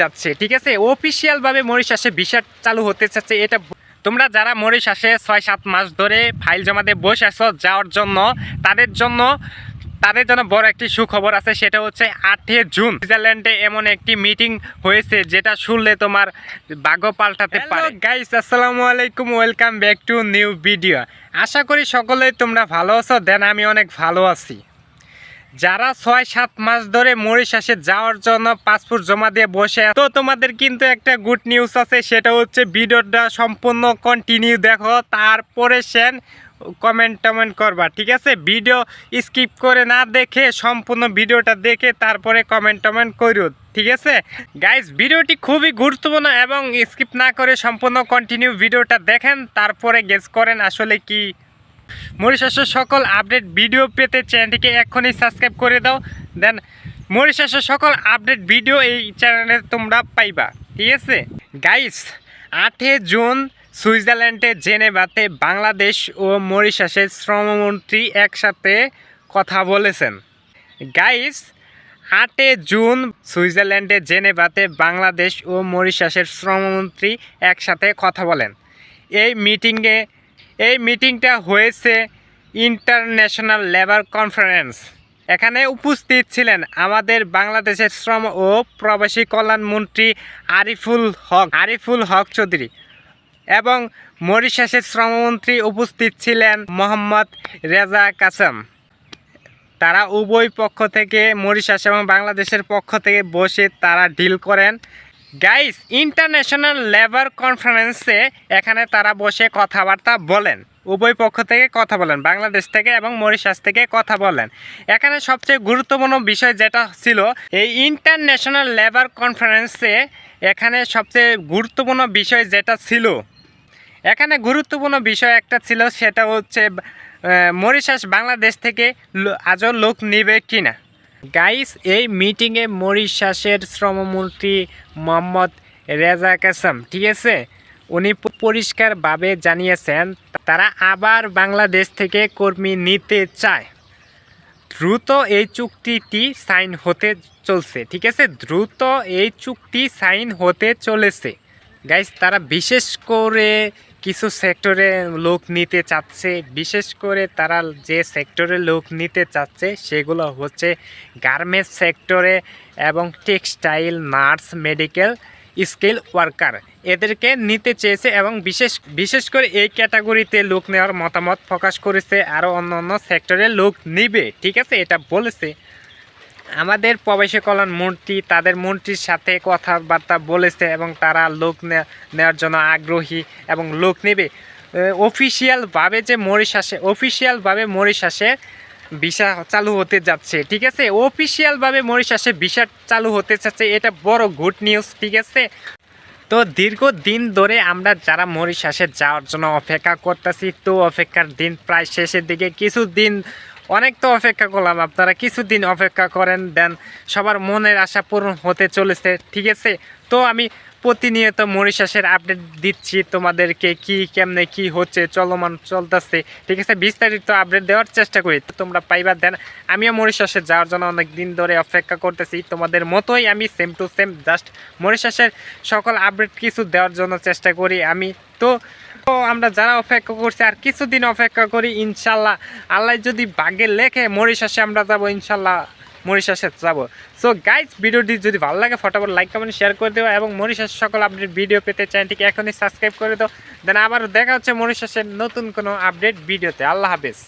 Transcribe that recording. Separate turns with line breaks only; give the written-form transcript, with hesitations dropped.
যাচ্ছে, ঠিক আছে। অফিসিয়াল ভাবে মরিশাসে ভিসা চালু হতে যাচ্ছে। এটা তোমরা যারা মরিশাসে 6-7 মাস ধরে ফাইল জমা দিয়ে বসে আছো যাওয়ার জন্য, তাদের জন্য বড় একটি সুখবর আছে। সেটা হচ্ছে 8 জুন সুইজারল্যান্ডে এমন একটি মিটিং হয়েছে যেটা শুনলে তোমার ভাগ্য পাল্টাতে পারে। গাইস, আসসালামু আলাইকুম, welcome back to new video. আশা করি সকলেই তোমরা ভালো আছো। দেন আমি অনেক ভালো আছি। যারা 6-7 মাস ধরে মরিশাসে যাওয়ার জন্য পাসপোর্ট জমা দিয়ে বসে, তো তোমাদের কিন্তু একটা গুড নিউজ আছে। সেটা হচ্ছে ভিডিওটা সম্পূর্ণ কন্টিনিউ দেখো, তারপরে কমেন্ট করবা, ঠিক আছে। ভিডিও স্কিপ করে না দেখে সম্পূর্ণ ভিডিওটা দেখে তারপরে কমেন্ট করো, ঠিক আছে। গাইস, ভিডিওটি খুবই গুরুত্বপূর্ণ এবং স্কিপ না করে সম্পূর্ণ কন্টিনিউ ভিডিওটা দেখেন, তারপরে গেস করেন আসলে কি। মরিশাসের সকল আপডেট ভিডিও পেতে চ্যানেলটিকে এক্ষুনি সাবস্ক্রাইব করে দাও। দেন মরিশাসের সকল আপডেট ভিডিও এই চ্যানেলে তোমরা পাইবা, ঠিক আছে। গাইস, 8 জুন সুইজারল্যান্ডে জেনেভাতে বাংলাদেশ ও মরিশাসের শ্রমমন্ত্রী একসাথে কথা বলেছেন। গাইস, 8 জুন সুইজারল্যান্ডে জেনেভাতে বাংলাদেশ ও মরিশাসের শ্রমমন্ত্রী একসাথে কথা বলেন। এই মিটিংটা হয়েছে ইন্টারন্যাশনাল লেবার কনফারেন্স। এখানে উপস্থিত ছিলেন আমাদের বাংলাদেশের শ্রম ও প্রবাসী কল্যাণ মন্ত্রী আরিফুল হক চৌধুরী এবং মরিশাসের শ্রমমন্ত্রী উপস্থিত ছিলেন মোহাম্মদ রেজা কাসেম। তারা উভয় পক্ষ থেকে, মরিশাস এবং বাংলাদেশের পক্ষ থেকে বসে তারা ডিল করেন। গাইস, ইন্টারন্যাশনাল লেবার কনফারেন্সে এখানে তারা বসে কথাবার্তা বলেন, উভয় পক্ষ থেকে কথা বলেন, বাংলাদেশ থেকে এবং মরিশাস থেকে কথা বলেন। এখানে সবচেয়ে গুরুত্বপূর্ণ বিষয় যেটা ছিল এই ইন্টারন্যাশনাল লেবার কনফারেন্সে, এখানে সবচেয়ে গুরুত্বপূর্ণ বিষয় যেটা ছিল, এখানে গুরুত্বপূর্ণ বিষয় একটা ছিল, সেটা হচ্ছে মরিশাস বাংলাদেশ থেকে আজও লোক নেবে কিনা। গাইস, এই মিটিংয়ে মরিশাসের শ্রমমন্ত্রী মোহাম্মদ রেজা কাসেম, ঠিক আছে, উনি পরিষ্কারভাবে জানিয়েছেন তারা আবার বাংলাদেশ থেকে কর্মী নিতে চায়। দ্রুত এই চুক্তিটি সাইন হতে চলছে, ঠিক আছে, দ্রুত এই চুক্তি সাইন হতে চলেছে। গাইস, তারা বিশেষ করে কিছু সেক্টরে লোক নিতে চাচ্ছে। বিশেষ করে তারা যে সেক্টরে লোক নিতে চাচ্ছে সেগুলো হচ্ছে গার্মেন্টস সেক্টরে এবং textile, nurse, medical, skill worker, এদেরকে নিতে চেয়েছে এবং বিশেষ করে এই ক্যাটাগরিতে লোক নেওয়ার মতামত প্রকাশ করেছে। আরও অন্য সেক্টরে লোক নিবে, ঠিক আছে, এটা বলেছে। আমাদের প্রবাসী কল্যাণ মন্ত্রী তাদের মন্ত্রীর সাথে কথাবার্তা বলেছে এবং তারা লোক নেওয়ার জন্য আগ্রহী এবং লোক নেবে। অফিসিয়ালভাবে মরিশাসে ভিসা চালু হতে যাচ্ছে, ঠিক আছে। অফিসিয়ালভাবে মরিশাসে ভিসা চালু হতে যাচ্ছে, এটা বড় গুড নিউজ, ঠিক আছে। তো দীর্ঘদিন ধরে আমরা যারা মরিশাসে যাওয়ার জন্য অপেক্ষা করতেছি, তো অপেক্ষার দিন প্রায় শেষের দিকে। অনেক তো অপেক্ষা করলাম, আপনারা কিছুদিন অপেক্ষা করেন, দেন সবার মনের আশা পূরণ হতে চলেছে, ঠিক আছে। তো আমি প্রতিনিয়ত মরিশাসের আপডেট দিচ্ছি তোমাদেরকে, কেমনে কি হচ্ছে, চলমান চলতেছে, ঠিক আছে, বিস্তারিত আপডেট দেওয়ার চেষ্টা করি, তো তোমরা পাইবা। দেন আমিও মরিশাসে যাওয়ার জন্য অনেক দিন ধরে অপেক্ষা করতেছি, তোমাদের মতোই আমি সেম টু সেম জাস্ট মরিশাসের সকল আপডেট কিছু দেওয়ার জন্য চেষ্টা করি আমি। তো আমরা যারা অপেক্ষা করছি আর কিছুদিন অপেক্ষা করি, ইনশাল্লাহ আল্লাহ যদি ভাগ্যে লেখে মরিশাসে আমরা যাবো, ইনশাল্লাহ মরিশাসে যাবো। সো গাইজ, ভিডিওটি যদি ভালো লাগে ফটাফট লাইক কমেন্ট শেয়ার করে দেবো এবং মরিশাসের সকল আপডেট ভিডিও পেতে চ্যানেলটিকে এখনই সাবস্ক্রাইব করে দাও। দেন আবার দেখা হচ্ছে মরিশাসের নতুন কোনো আপডেট ভিডিওতে। আল্লাহ হাফেজ।